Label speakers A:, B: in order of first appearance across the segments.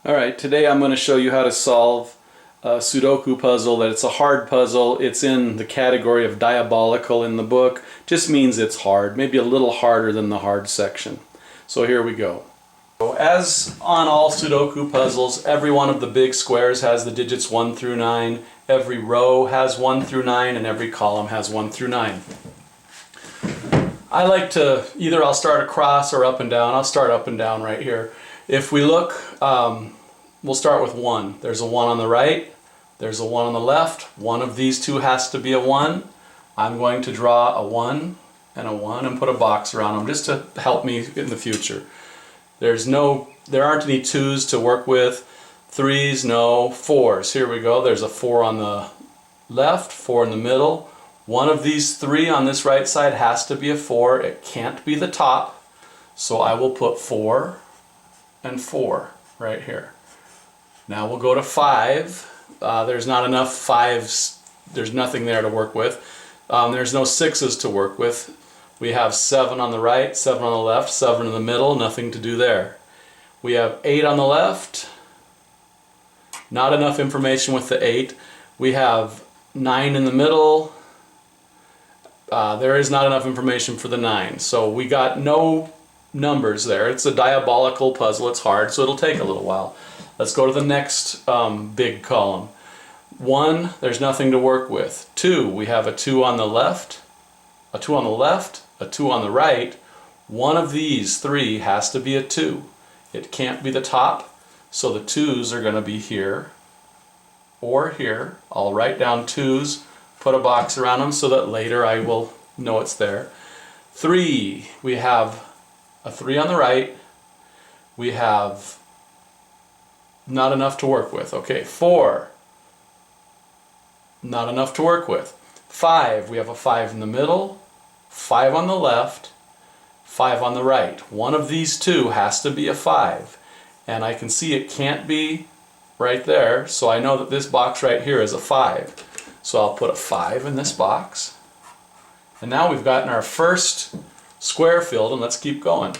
A: Alright, today I'm going to show you how to solve a Sudoku puzzle. That it's a hard puzzle. It's in the category of diabolical in the book. Just means it's hard, maybe a little harder than the hard section. So here we go. As on all Sudoku puzzles, every one of the big squares has the digits 1 through 9. Every row has 1 through 9 and every column has 1 through 9. I like to, either I'll start across or up and down. I'll start up and down right here. If we look, we'll start with 1. There's a 1 on the right, there's a 1 on the left. One of these two has to be a 1. I'm going to draw a 1 and a 1 and put a box around them just to help me in the future. There aren't any 2s to work with, 3s, no, 4s. Here we go, there's a 4 on the left, 4 in the middle. One of these 3 on this right side has to be a 4. It can't be the top, so I will put 4 and 4 right here. Now we'll go to 5. There's not enough 5s. There's nothing there to work with. There's no 6s to work with. We have 7 on the right, 7 on the left, 7 in the middle, nothing to do there. We have 8 on the left. Not enough information with the 8. We have 9 in the middle. There is not enough information for the 9. So we got no numbers there. It's a diabolical puzzle. It's hard, so it'll take a little while. Let's go to the next big column. 1, there's nothing to work with. 2, we have a 2 on the left, a 2 on the left, a 2 on the right. One of these 3 has to be a 2. It can't be the top, so the 2s are going to be here or here. I'll write down 2s, put a box around them so that later I will know it's there. 3, we have a 3 on the right. We have not enough to work with. Okay, 4, not enough to work with. 5, we have a 5 in the middle, 5 on the left, 5 on the right. One of these two has to be a 5, and I can see it can't be right there, so I know that this box right here is a 5. So I'll put a 5 in this box. And now we've gotten our first square filled, and let's keep going.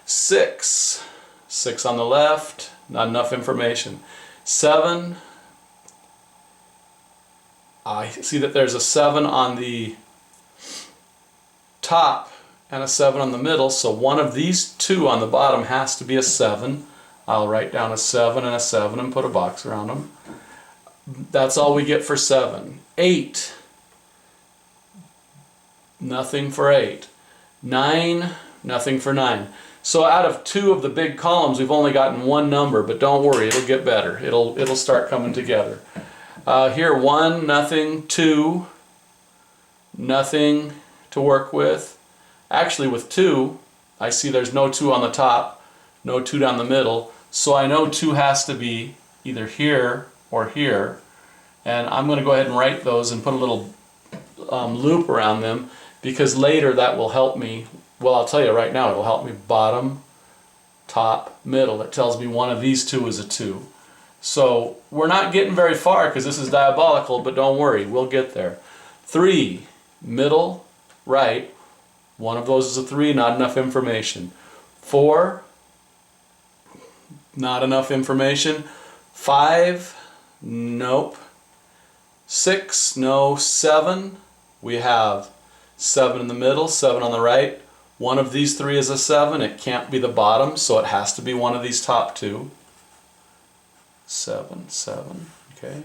A: 6. 6 on the left, not enough information. 7. I see that there's a 7 on the top and a 7 on the middle, so one of these two on the bottom has to be a 7. I'll write down a 7 and a 7 and put a box around them. That's all we get for 7. 8. Nothing for 8. 9. Nothing for 9. So out of 2 of the big columns, we've only gotten one number, but don't worry, it'll get better. It'll start coming together. Here, 1, nothing. 2, nothing to work with. Actually, with 2, I see there's no 2 on the top, no 2 down the middle, so I know 2 has to be either here or here. And I'm going to go ahead and write those and put a little loop around them, because later that will help me. Well, I'll tell you right now, it'll help me bottom, top, middle. It tells me one of these two is a 2. So we're not getting very far because this is diabolical, but don't worry, we'll get there. 3, middle, right. One of those is a 3, not enough information. 4, not enough information. 5, nope. 6, no. 7, we have 7 in the middle, 7 on the right. One of these 3 is a 7. It can't be the bottom, so it has to be one of these top 2. 7, 7, okay.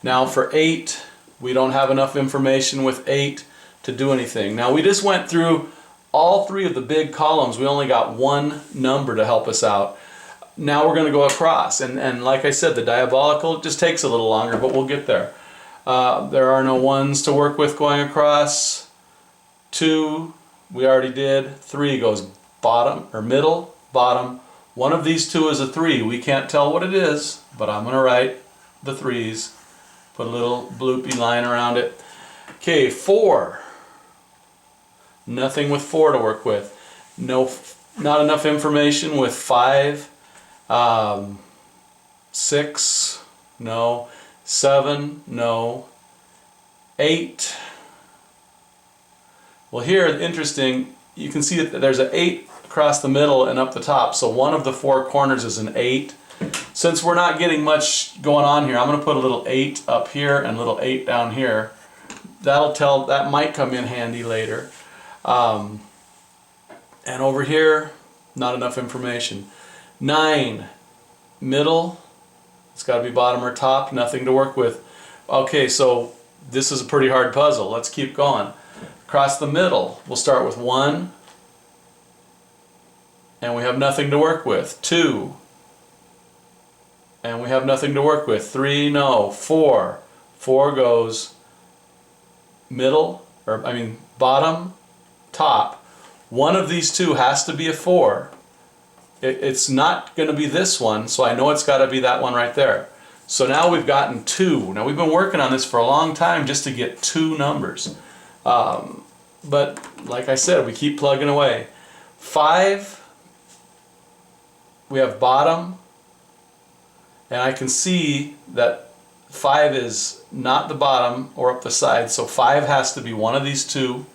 A: Now for 8, we don't have enough information with 8 to do anything. Now we just went through all 3 of the big columns. We only got one number to help us out. Now we're going to go across, and like I said, the diabolical just takes a little longer, but we'll get there. There are no 1s to work with going across. 2, we already did. 3 goes bottom, or middle, bottom. One of these 2 is a 3. We can't tell what it is, but I'm going to write the 3s. Put a little bloopy line around it. Okay, 4. Nothing with 4 to work with. No, not enough information with 5. 6, no. 7, no. 8. Well, here, interesting, you can see that there's an 8 across the middle and up the top, so one of the 4 corners is an 8. Since we're not getting much going on here, I'm going to put a little 8 up here and a little 8 down here. That might come in handy later. And over here, not enough information. 9, middle, it's got to be bottom or top, nothing to work with. Okay, so this is a pretty hard puzzle. Let's keep going. Across the middle, we'll start with 1, and we have nothing to work with. 2, and we have nothing to work with. 3, no. 4, 4 goes middle, or I mean bottom, top. One of these two has to be a 4. It's not going to be this one, so I know it's got to be that one right there. So now we've gotten 2. Now we've been working on this for a long time just to get 2 numbers. But like I said, we keep plugging away. 5, we have bottom, and I can see that 5 is not the bottom or up the side, so 5 has to be one of these two.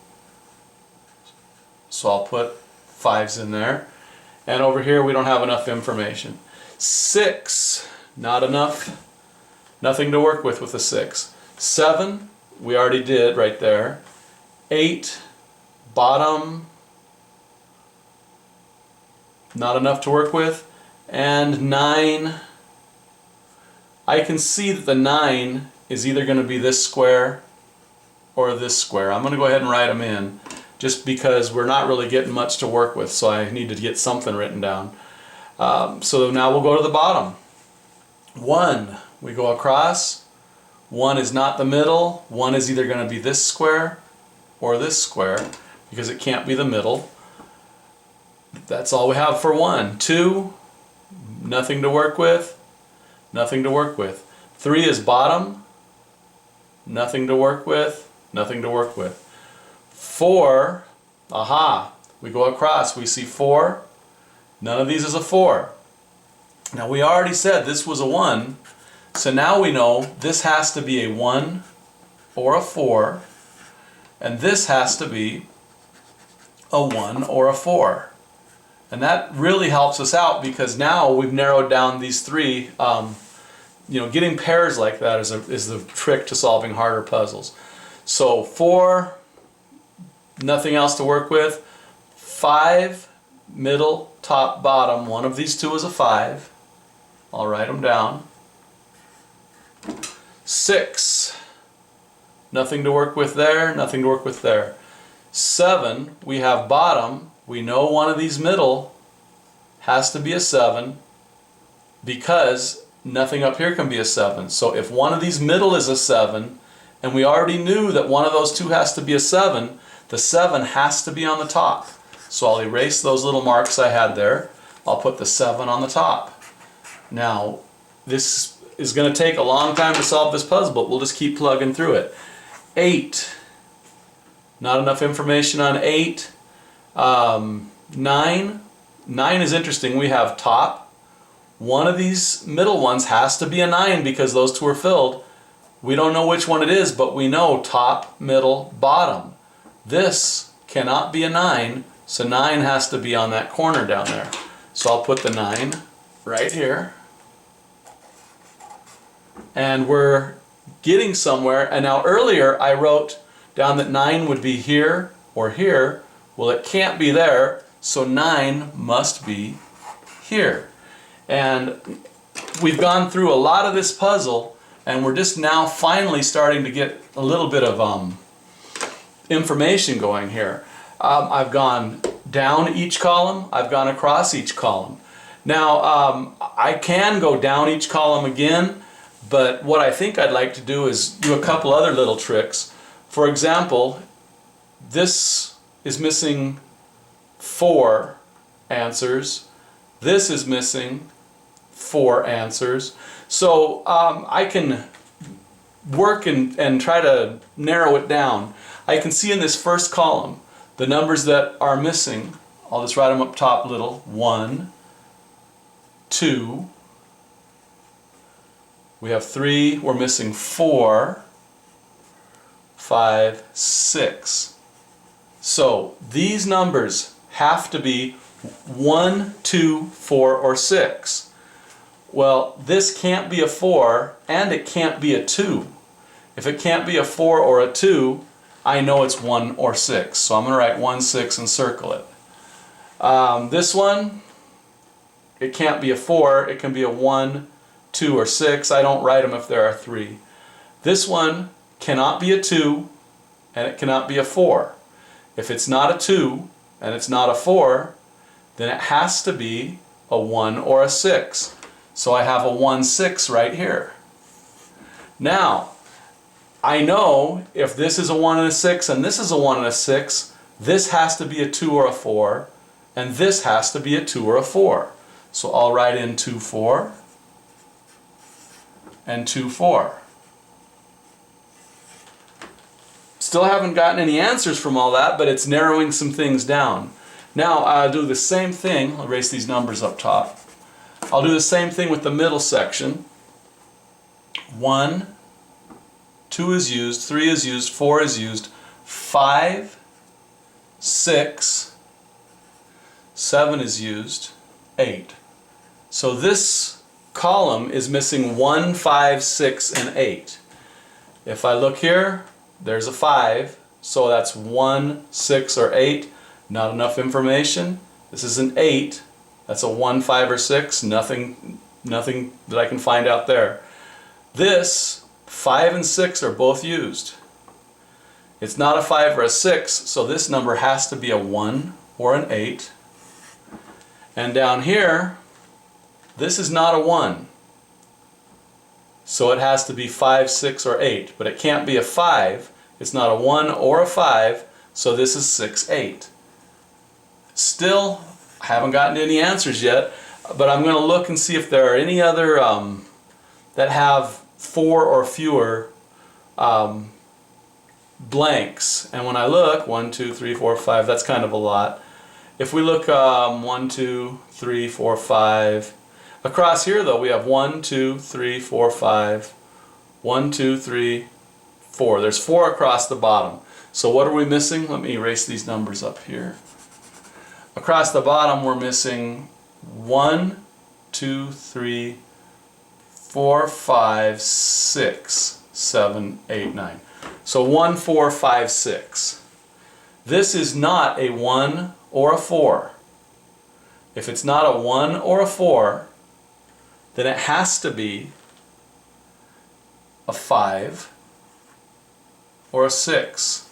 A: So I'll put 5s in there. And over here we don't have enough information. 6, not enough. Nothing to work with a 6. 7, we already did right there. 8, bottom, not enough to work with. And 9, I can see that the 9 is either going to be this square or this square. I'm going to go ahead and write them in, just because we're not really getting much to work with, so I need to get something written down. So now we'll go to the bottom. 1, we go across. 1 is not the middle. 1 is either going to be this square or this square, because it can't be the middle. That's all we have for 1. 2, nothing to work with. Nothing to work with. 3 is bottom. Nothing to work with. Nothing to work with. 4, aha, we go across, we see 4. None of these is a 4. Now we already said this was a 1, so now we know this has to be a 1 or a 4, and this has to be a 1 or a 4. And that really helps us out, because now we've narrowed down these 3. Getting pairs like that is the trick to solving harder puzzles. So 4, nothing else to work with. 5, middle, top, bottom. One of these two is a 5. I'll write them down. 6, nothing to work with there, nothing to work with there. 7, we have bottom. We know one of these middle has to be a 7, because nothing up here can be a 7. So if one of these middle is a 7, and we already knew that one of those two has to be a 7, the 7 has to be on the top. So I'll erase those little marks I had there. I'll put the 7 on the top. Now, this is going to take a long time to solve this puzzle, but we'll just keep plugging through it. 8, not enough information on 8. 9 is interesting. We have top. One of these middle ones has to be a 9, because those two are filled. We don't know which one it is, but we know top, middle, bottom. This cannot be a 9, so 9 has to be on that corner down there. So I'll put the 9 right here. And we're getting somewhere. And now earlier I wrote down that 9 would be here or here. Well, it can't be there, so 9 must be here. And we've gone through a lot of this puzzle, and we're just now finally starting to get a little bit of information going here. I've gone down each column, I've gone across each column. Now, I can go down each column again, but what I think I'd like to do is do a couple other little tricks. For example, this is missing 4 answers. This is missing 4 answers. So I can work and try to narrow it down. I can see in this first column the numbers that are missing. I'll just write them up top little. 1, 2. We have 3. We're missing 4, 5, 6. So these numbers have to be 1, 2, 4, or 6. Well, this can't be a 4 and it can't be a 2. If it can't be a 4 or a 2, I know it's 1 or 6. So I'm going to write 1, 6 and circle it. This one, it can't be a 4. It can be a 1, 2 or 6. I don't write them if there are 3. This one cannot be a 2 and it cannot be a 4. If it's not a 2 and it's not a 4, then it has to be a 1 or a 6. So I have a 1, 6 right here. Now, I know if this is a 1 and a 6 and this is a 1 and a 6, this has to be a 2 or a 4, and this has to be a 2 or a 4. So I'll write in 2, 4 and 2, 4. Still haven't gotten any answers from all that, but it's narrowing some things down. Now I'll do the same thing. I'll erase these numbers up top. I'll do the same thing with the middle section. 1, 2 is used, 3 is used, 4 is used, 5, 6, 7 is used, 8. So this column is missing 1, 5, 6, and 8. If I look here, there's a 5, so that's 1, 6, or 8. Not enough information. This is an 8. That's a 1, 5, or 6. Nothing that I can find out there. This 5 and 6 are both used. It's not a 5 or a 6, so this number has to be a 1 or an 8. And down here, this is not a 1. So it has to be 5, 6, or 8. But it can't be a 5. It's not a 1 or a 5, so this is 6, 8. Still, I haven't gotten any answers yet, but I'm going to look and see if there are any other that have 4 or fewer blanks. And when I look, 1, 2, 3, 4, 5, that's kind of a lot. If we look 1, 2, 3, 4, 5, across here though we have 1, 2, 3, 4, 5, 1, 2, 3, 4. There's 4 across the bottom. So what are we missing? Let me erase these numbers up here. Across the bottom we're missing 1, 2, 3, 4, 5, 6, 7, 8, 9. So 1, 4, 5, 6. This is not a 1 or a 4. If it's not a 1 or a 4, then it has to be a 5 or a 6.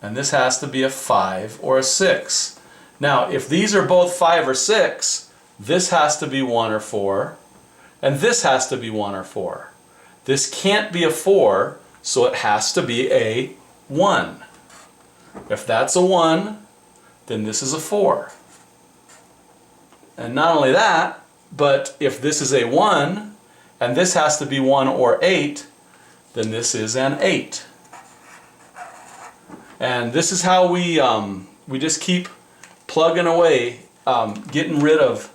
A: And this has to be a 5 or a 6. Now, if these are both 5 or 6, this has to be 1 or 4, and this has to be 1 or 4. This can't be a 4, so it has to be a 1. If that's a 1, then this is a 4. And not only that, but if this is a 1, and this has to be 1 or 8, then this is an 8. And this is how we just keep plugging away, getting rid of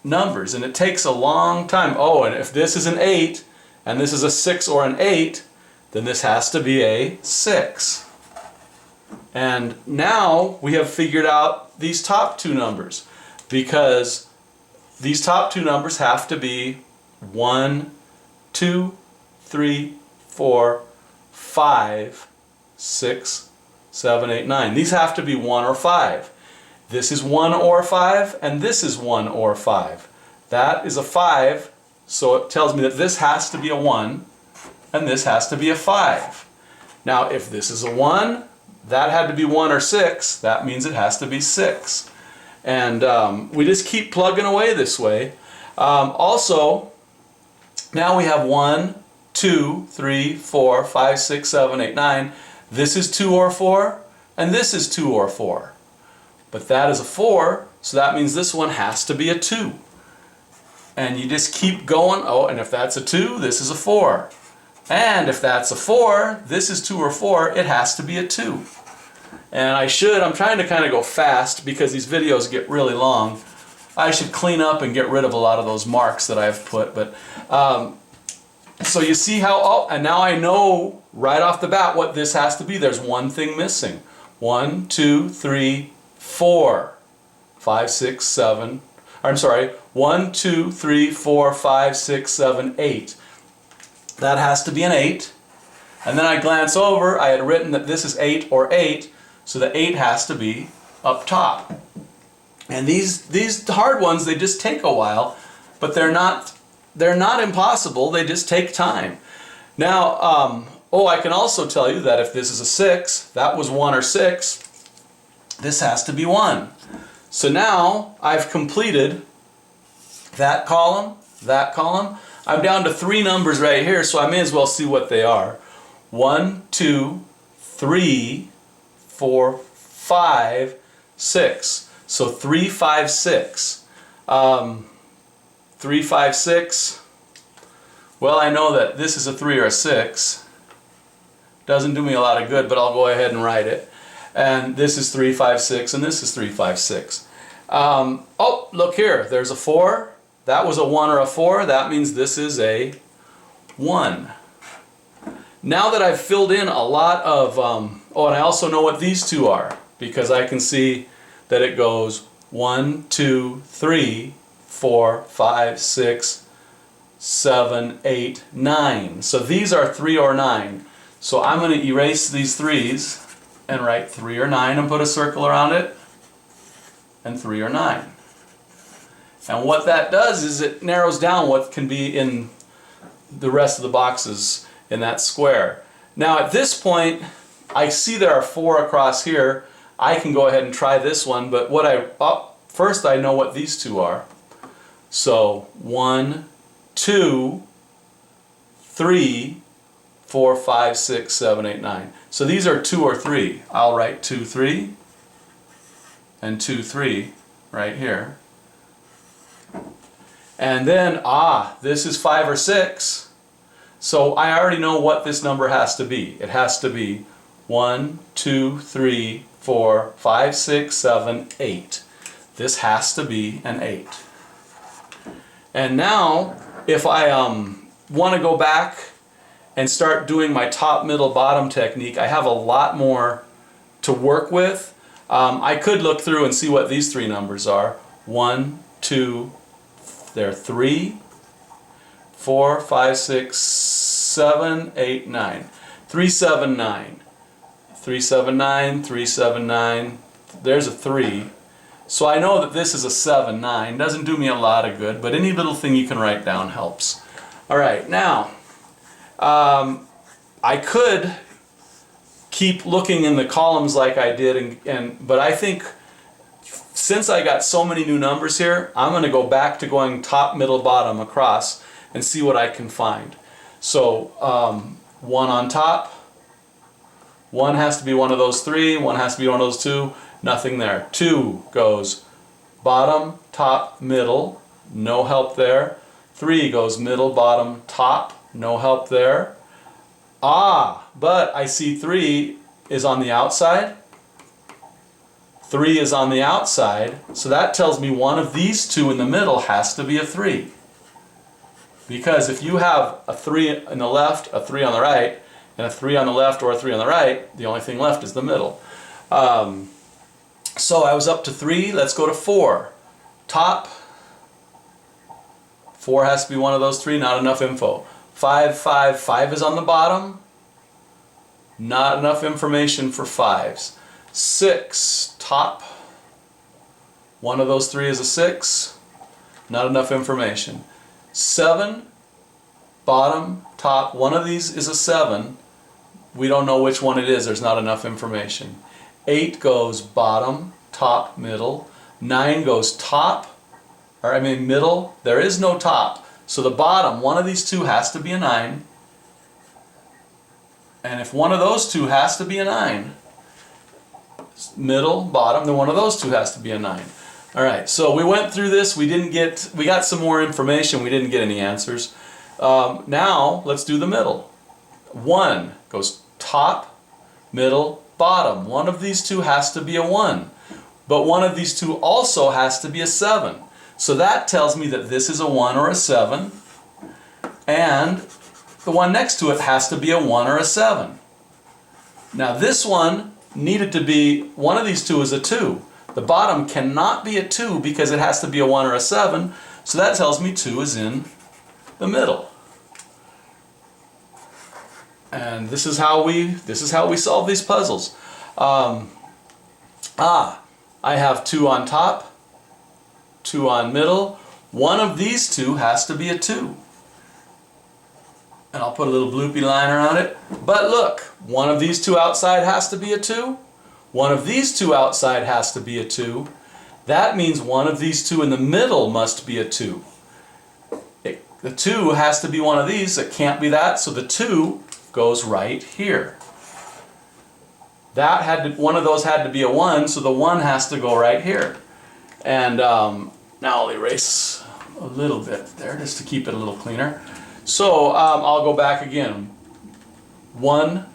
A: numbers. And it takes a long time. Oh, and if this is an 8, and this is a 6 or an 8, then this has to be a 6. And now we have figured out these top two numbers, because these top two numbers have to be 1, 2, 3, 4, 5, 6, 7, 8, 9. These have to be 1 or 5. This is 1 or 5, and this is 1 or 5. That is a 5, so it tells me that this has to be a 1, and this has to be a 5. Now, if this is a 1, that had to be 1 or 6. That means it has to be 6. And we just keep plugging away this way. Also, now we have 1, 2, 3, 4, 5, 6, 7, 8, 9. This is 2 or 4, and this is 2 or 4. But that is a 4, so that means this one has to be a 2. And you just keep going. Oh, and if that's a 2, this is a 4. And if that's a 4, this is 2 or 4, it has to be a 2. And I'm trying to kind of go fast because these videos get really long. I should clean up and get rid of a lot of those marks that I've put. But so you see how, oh, and now I know right off the bat what this has to be. There's one thing missing. 1, 2, 3, 4, 5, 6, 7. I'm sorry, 1, 2, 3, 4, 5, 6, 7, 8. That has to be an 8. And then I glance over, I had written that this is 8 or 8, so the 8 has to be up top. And these hard ones, they just take a while, but they're not impossible, they just take time. Now, I can also tell you that if this is a 6, that was 1 or 6, this has to be 1. So now I've completed that column, that column. I'm down to 3 numbers right here, so I may as well see what they are. 1, 2, 3, 4, 5, 6. So 3, 5, 6. 3, 5, 6. Well, I know that this is a 3 or a 6. Doesn't do me a lot of good, but I'll go ahead and write it. And this is 3, 5, 6, and this is 3, 5, 6. Oh, look here. There's a 4. That was a 1 or a 4. That means this is a 1. Now that I've filled in a lot of... and I also know what these two are, because I can see that it goes 1, 2, 3, 4, 5, 6, 7, 8, 9. So these are 3 or 9. So I'm going to erase these 3's and write 3 or 9 and put a circle around it, and 3 or 9. And what that does is it narrows down what can be in the rest of the boxes in that square. Now at this point, I see there are 4 across here. I can go ahead and try this one, but first I know what these two are. So 1, 2, 3, 4, 5, 6, 7, 8, 9. So these are 2 or 3. I'll write 2, 3, and 2, 3 right here. And then, this is 5 or 6. So I already know what this number has to be. It has to be 1, 2, 3, 4, 5, 6, 7, 8. This has to be an 8. And now, if I want to go back and start doing my top, middle, bottom technique, I have a lot more to work with. I could look through and see what these 3 numbers are. 1, 2, they're 3, 4, 5, 6, 7, 8, 9. 3, 7, 9. 3, 7, 9, 3, 7, 9. There's a 3. So I know that this is a 7, 9. Doesn't do me a lot of good, but any little thing you can write down helps. Alright, now, I could keep looking in the columns like I did, but I think since I got so many new numbers here, I'm going to go back to going top, middle, bottom, across, and see what I can find. So 1 on top, 1 has to be one of those 3, 1 has to be one of those 2, nothing there. 2 goes bottom, top, middle, no help there. 3 goes middle, bottom, top, no help there. But I see 3 is on the outside. 3 is on the outside, so that tells me one of these 2 in the middle has to be a 3. Because if you have a 3 on the left, a 3 on the right, and a 3 on the left or a 3 on the right, the only thing left is the middle. So I was up to 3, let's go to 4. Top, 4 has to be one of those 3, not enough info. 5, 5, 5 is on the bottom, not enough information for 5s. 6, top, one of those 3 is a 6, not enough information. 7, bottom, top, one of these is a 7, we don't know which one it is, there's not enough information. 8 goes bottom, top, middle. 9 goes middle, there is no top. So the bottom, one of these 2 has to be a 9. And if one of those 2 has to be a 9, middle, bottom, then one of those 2 has to be a 9. Alright, so we went through this, we got some more information, we didn't get any answers. Now, let's do the middle. 1 goes top, middle, bottom. One of these 2 has to be a 1. But one of these 2 also has to be a 7. So that tells me that this is a 1 or a 7. And the one next to it has to be a 1 or a 7. Now this one needed to be, one of these 2 is a 2. The bottom cannot be a 2 because it has to be a 1 or a 7. So that tells me 2 is in the middle. And this is how we solve these puzzles. I have 2 on top, 2 on middle. One of these two has to be a 2. And I'll put a little bloopy line around it. But look, one of these two outside has to be a 2. One of these two outside has to be a 2. That means one of these two in the middle must be a 2. The 2 has to be one of these. It can't be that, so the 2 goes right here. One of those had to be a 1, so the 1 has to go right here. And now I'll erase a little bit there just to keep it a little cleaner. So I'll go back again. 1,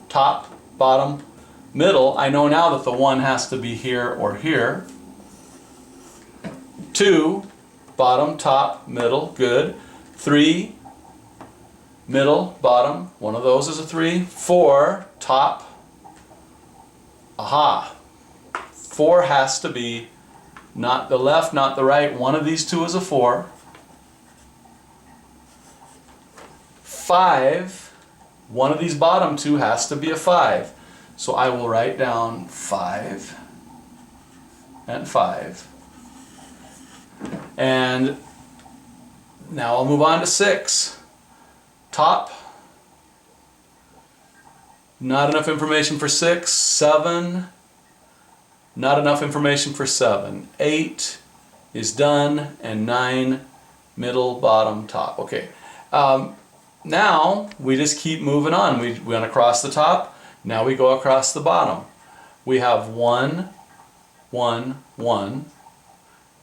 A: top, bottom, middle. I know now that the 1 has to be here or here. 2, bottom, top, middle, good. 3, middle, bottom, one of those is a 3. 4, top, aha. 4 has to be not the left, not the right. One of these two is a 4. 5, one of these bottom two has to be a 5. So I will write down 5 and 5. And now I'll move on to 6. Top, not enough information for 6. 7, not enough information for 7. 8 is done, and 9, middle, bottom, top. Okay. Now we just keep moving on. We went across the top. Now we go across the bottom. We have 1, 1, 1,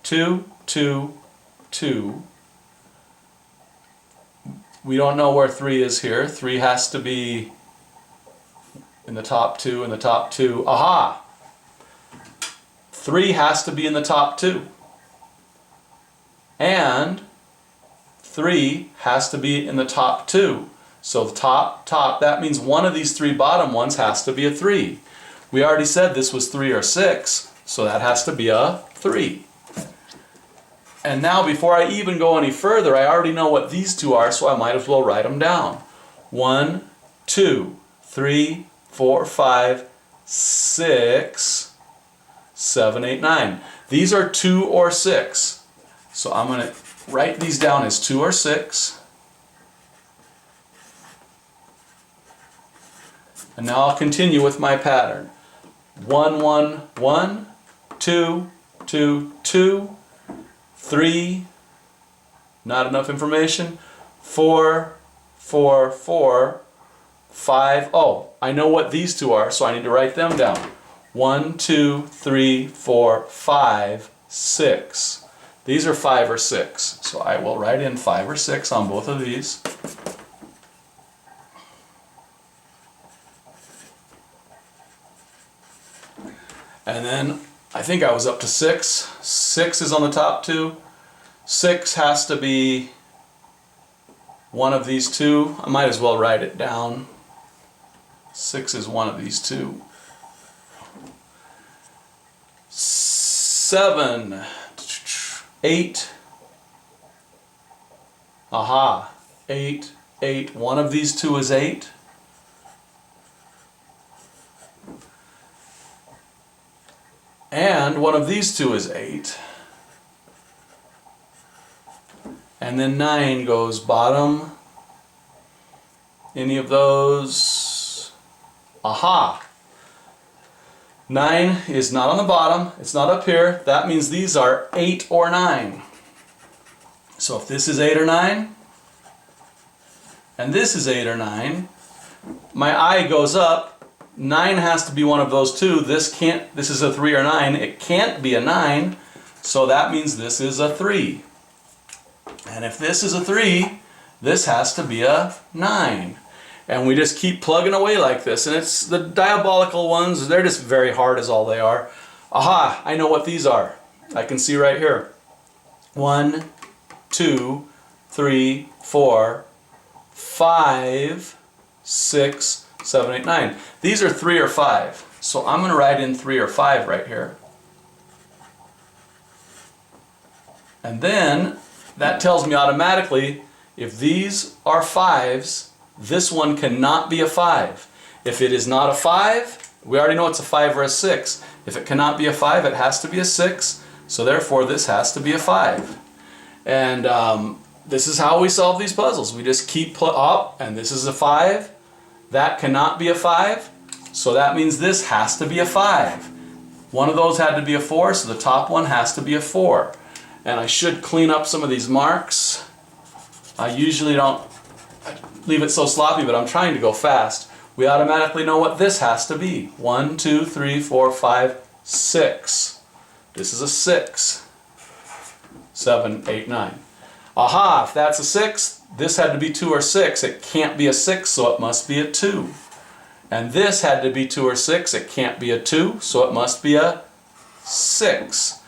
A: 2, 2, 2. We don't know where 3 is here. 3 has to be in the top 2 and the top 2. Aha! 3 has to be in the top 2. And 3 has to be in the top 2. So the top, that means one of these 3 bottom ones has to be a 3. We already said this was 3 or 6, so that has to be a 3. And now before I even go any further, I already know what these two are, so I might as well write them down. 1, 2, 3, 4, 5, 6, 7, 8, 9. These are 2 or 6. So I'm going to write these down as 2 or 6. And now I'll continue with my pattern. 1, 1, 1, 2, 2, 2, 3, not enough information, 4, 4, 4, 5, oh, I know what these two are, so I need to write them down. 1, 2, 3, 4, 5, 6. These are 5 or 6, so I will write in 5 or 6 on both of these. And then I think I was up to 6. 6 is on the top 2. 6 has to be one of these two. I might as well write it down. 6 is one of these two. 7, 8. Aha, 8, 8. One of these two is 8. And one of these two is 8. And then 9 goes bottom. Any of those? Aha! 9 is not on the bottom. It's not up here. That means these are 8 or 9. So if this is 8 or 9, and this is 8 or 9, my eye goes up. 9 has to be one of those two. This is a 3 or 9. It can't be a 9, so that means this is a 3. And if this is a 3, this has to be a 9. And we just keep plugging away like this. And it's the diabolical ones, they're just very hard as all they are. Aha, I know what these are. I can see right here. 1, 2, 3, 4, 5, 6, 7, 8, 9. These are 3 or 5. So I'm going to write in 3 or 5 right here. And then that tells me automatically if these are 5s, this one cannot be a 5. If it is not a 5, we already know it's a 5 or a 6. If it cannot be a 5, it has to be a 6. So therefore this has to be a 5. And this is how we solve these puzzles. We just keep up, and this is a 5. That cannot be a 5. So that means this has to be a 5. One of those had to be a 4, so the top one has to be a 4. And I should clean up some of these marks. I usually don't leave it so sloppy, but I'm trying to go fast. We automatically know what this has to be. 1, 2, 3, 4, 5, 6. This is a 6. 7, 8, 9. Aha, if that's a 6, this had to be 2 or 6. It can't be a 6, so it must be a 2. And this had to be 2 or 6. It can't be a 2, so it must be a 6.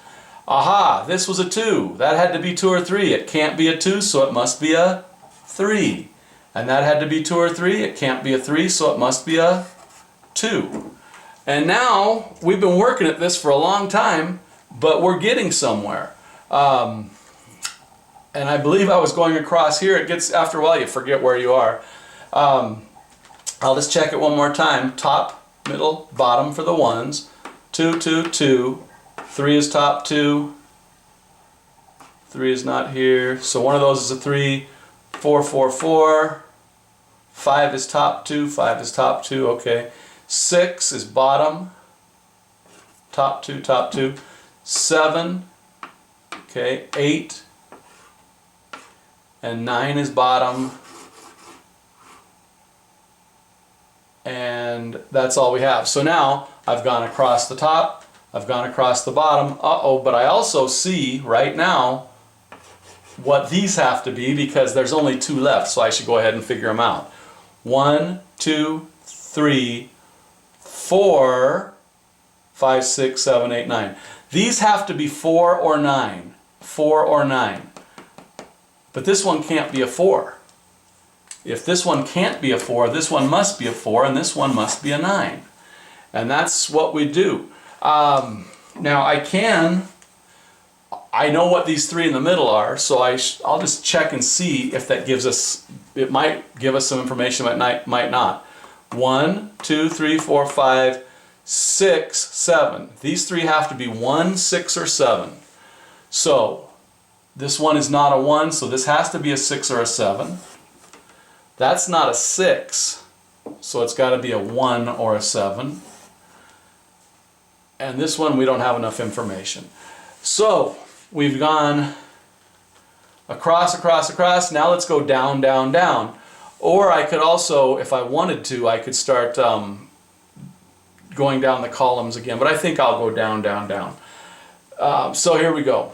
A: Aha, this was a 2. That had to be 2 or 3. It can't be a 2, so it must be a 3. And that had to be 2 or 3. It can't be a 3, so it must be a 2. And now, we've been working at this for a long time, but we're getting somewhere. And I believe I was going across here. It gets, after a while, you forget where you are. I'll just check it one more time. Top, middle, bottom for the 1s. 2, 2, 2. 3 is top 2. 3 is not here. So one of those is a 3. 4, 4, 4. 5 is top 2. 5 is top 2. Okay. 6 is bottom. Top 2, top 2. 7. Okay. 8. And 9 is bottom. And that's all we have. So now I've gone across the top. I've gone across the bottom. Uh-oh, but I also see right now what these have to be because there's only 2 left, so I should go ahead and figure them out. 1, 2, 3, 4, 5, 6, 7, 8, 9. These have to be 4 or 9. 4 or 9. But this one can't be a 4. If this one can't be a 4, this one must be a 4, and this one must be a 9. And that's what we do. Now I know what these 3 in the middle are, so I'll just check and see if that gives us, it might give us some information, it might not. 1, 2, 3, 4, 5, 6, 7. These 3 have to be 1, 6, or 7. So this one is not a 1, so this has to be a 6 or a 7. That's not a 6, so it's got to be a 1 or a 7. And this one we don't have enough information. So we've gone across, across, across. Now let's go down, down, down. Or I could also, if I wanted to, I could start going down the columns again. But I think I'll go down, down, down. So here we go.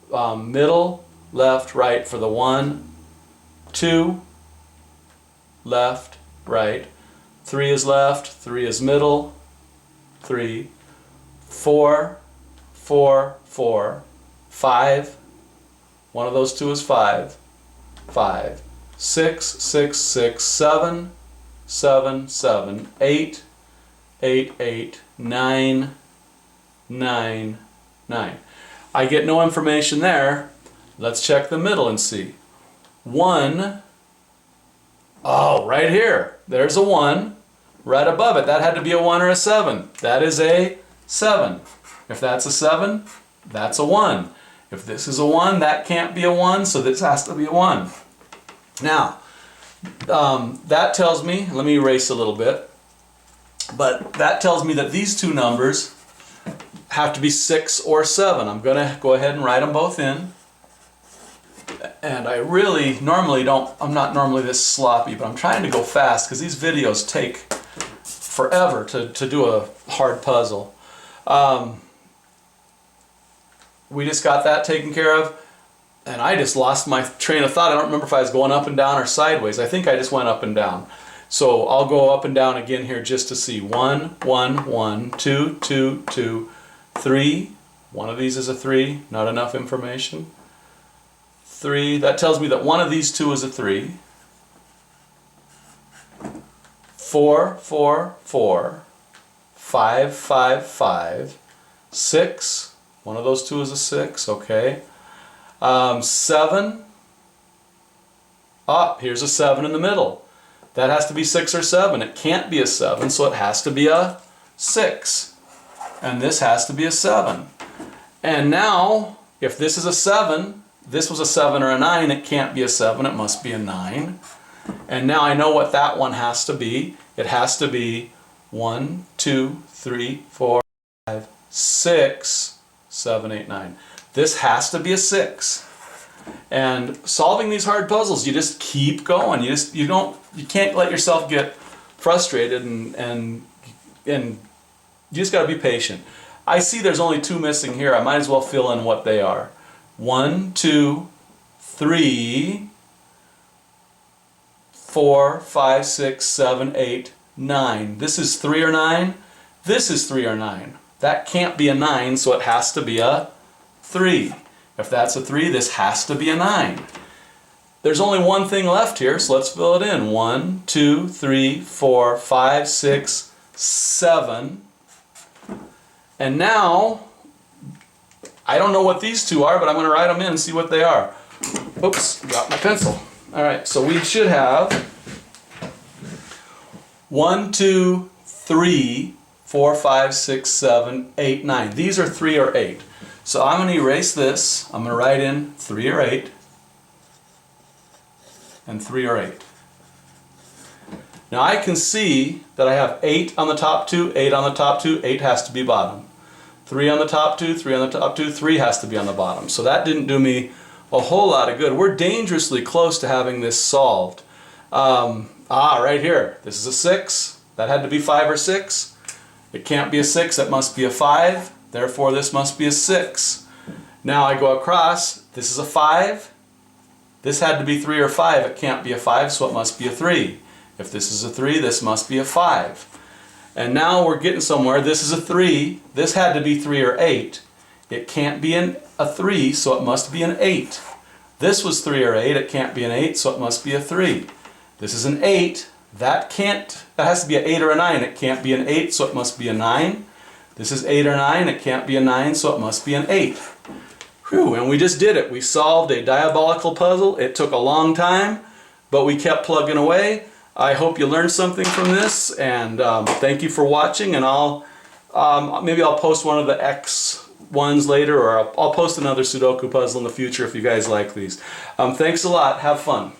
A: Middle, left, right for the 1, 2, left, right. 3 is left, 3 is middle. 3, 4, 4, 4, 5, one of those 2 is 5, 5, 6, 6, 6, 7, 7, 7, 8, 8, 8, 9, 9, 9. I get no information there. Let's check the middle and see. 1, oh, right here, there's a 1. Right above it, that had to be a 1 or a 7. That is a 7. If that's a 7, that's a 1. If this is a 1, that can't be a 1, so this has to be a 1. Now, that tells me, let me erase a little bit, but that tells me that these 2 numbers have to be 6 or 7. I'm going to go ahead and write them both in. And I really normally I'm not normally this sloppy, but I'm trying to go fast because these videos take forever to do a hard puzzle. We just got that taken care of, and I just lost my train of thought. I don't remember if I was going up and down or sideways. I think I just went up and down. So I'll go up and down again here just to see. 1, 1, 1, 2, 2, 2, 3. One of these is a 3, not enough information. 3, that tells me that one of these 2 is a 3. 4, 4, 4, 5, 5, 5, 6, One of those two is a 6, okay. 7. Here's a 7 in the middle. That has to be 6 or 7. It can't be a 7, so it has to be a 6. And this has to be a 7. And now, if this is a 7, this was a 7 or a 9, it can't be a 7, it must be a 9. And now I know what that one has to be. It has to be 1, 2, 3, 4, 5, 6, 7, 8, 9. This has to be a 6. And solving these hard puzzles, you just keep going. You can't let yourself get frustrated, and you just got to be patient. I see there's only 2 missing here. I might as well fill in what they are. 1, 2, 3, 4, 5, 6, 7, 8, 9. This is 3 or 9. This is 3 or 9. That can't be a 9, so it has to be a 3. If that's a 3, this has to be a 9. There's only one thing left here, so let's fill it in. 1, 2, 3, 4, 5, 6, 7. And now, I don't know what these two are, but I'm going to write them in and see what they are. Oops, dropped my pencil. All right, so we should have 1, 2, 3, 4, 5, 6, 7, 8, 9. These are 3 or 8. So I'm going to erase this. I'm going to write in 3 or 8 and 3 or 8. Now I can see that I have 8 on the top 2, 8 on the top 2, 8 has to be bottom. 3 on the top 2, 3 on the top 2, 3 has to be on the bottom. So that didn't do me a whole lot of good. We're dangerously close to having this solved. Right here. This is a 6. That had to be 5 or 6. It can't be a 6, it must be a 5. Therefore, this must be a 6. Now I go across. This is a 5. This had to be 3 or 5. It can't be a 5, so it must be a 3. If this is a 3, this must be a 5. And now we're getting somewhere. This is a 3. This had to be 3 or 8. It can't be a 3, so it must be an 8. This was 3 or 8. It can't be an 8, so it must be a 3. This is an 8. That has to be an 8 or a 9. It can't be an 8, so it must be a 9. This is 8 or 9. It can't be a 9, so it must be an 8. Whew, and we just did it. We solved a diabolical puzzle. It took a long time, but we kept plugging away. I hope you learned something from this, and thank you for watching. And maybe I'll post one of the X ones later, or I'll post another Sudoku puzzle in the future if you guys like these. Thanks a lot. Have fun.